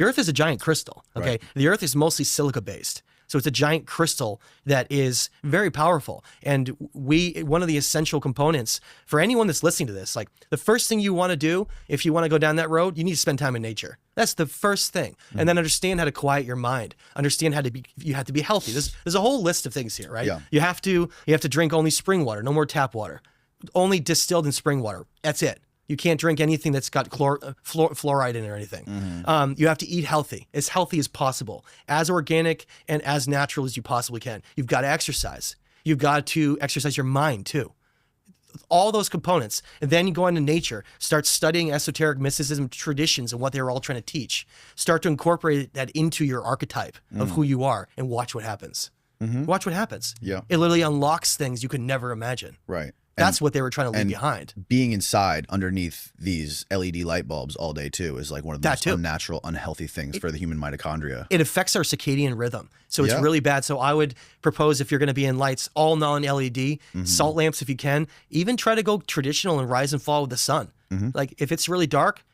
The Earth is a giant crystal, okay? Right. The Earth is mostly silica-based. So it's a giant crystal that is very powerful. And one of the essential components for anyone that's listening to this, like the first thing you want to do, if you want to go down that road, you need to spend time in nature. That's the first thing. And then understand how to quiet your mind. Understand you have to be healthy. There's a whole list of things here, right? Yeah. You have to drink only spring water, no more tap water. Only distilled in spring water. That's it. You can't drink anything that's got fluoride in it or anything. You have to eat healthy as possible, as organic and as natural as you possibly can. You've got to exercise. You've got to exercise your mind too. All those components. And then you go into nature, start studying esoteric mysticism traditions and what they were all trying to teach. Start to incorporate that into your archetype of who you are and watch what happens. Watch what happens. Yeah. It literally unlocks things you could never imagine. Right. That's what they were trying to leave behind. Being inside underneath these LED light bulbs all day too is like one of the most unnatural, unhealthy things for the human mitochondria. It affects our circadian rhythm. So it's really bad. So I would propose, if you're going to be in lights, all non-LED, salt lamps if you can, even try to go traditional and rise and fall with the sun. Like if it's really dark,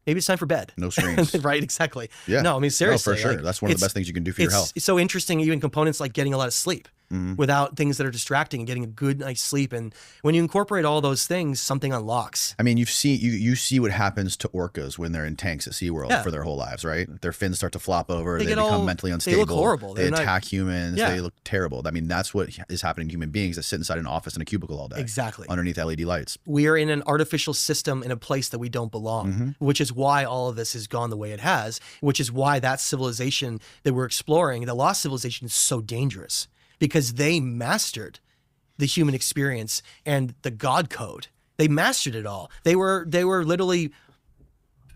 maybe it's time for bed. No screens. Right, exactly. Yeah. No, I mean, seriously. No, for sure. Like, that's one of the best things you can do for your health. It's so interesting, even components like getting a lot of sleep. Without things that are distracting and getting a good night's sleep. And when you incorporate all those things, something unlocks. I mean, you see what happens to orcas when they're in tanks at SeaWorld for their whole lives, right? Their fins start to flop over. They become mentally unstable. They look horrible. They attack humans. They look terrible. I mean, that's what is happening to human beings that sit inside an office in a cubicle all day. Exactly. Underneath LED lights. We are in an artificial system in a place that we don't belong, which is why all of this has gone the way it has, which is why that civilization that we're exploring, the lost civilization, is so dangerous. Because they mastered the human experience and the God code. They mastered it all. They were literally,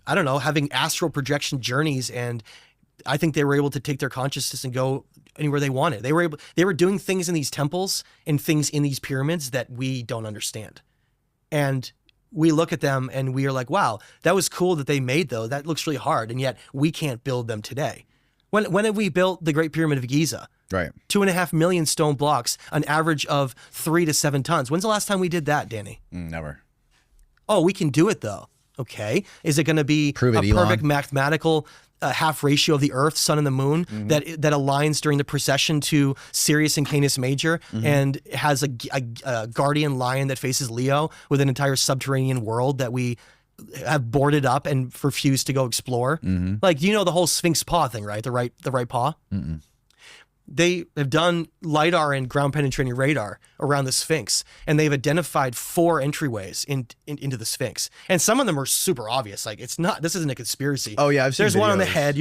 I don't know, having astral projection journeys, and I think they were able to take their consciousness and go anywhere they wanted. They were doing things in these temples and things in these pyramids that we don't understand. And we look at them and we are like, wow, that was cool that they made those. That looks really hard, and yet we can't build them today. When have we built the Great Pyramid of Giza? Right. 2.5 million stone blocks, an average of 3 to 7 tons. When's the last time we did that, Danny? Never. Oh, we can do it though. Okay. Is it going to be perfect mathematical half ratio of the Earth, Sun, and the Moon that aligns during the precession to Sirius and Canis Major and has a guardian lion that faces Leo with an entire subterranean world that we have boarded up and refuse to go explore? Like, you know the whole Sphinx paw thing, right? The right paw? They have done LiDAR and ground penetrating radar around the Sphinx, and they've identified 4 entryways into the Sphinx. And some of them are super obvious. Like, this isn't a conspiracy. Oh yeah, I've seen There's one on the videos. head.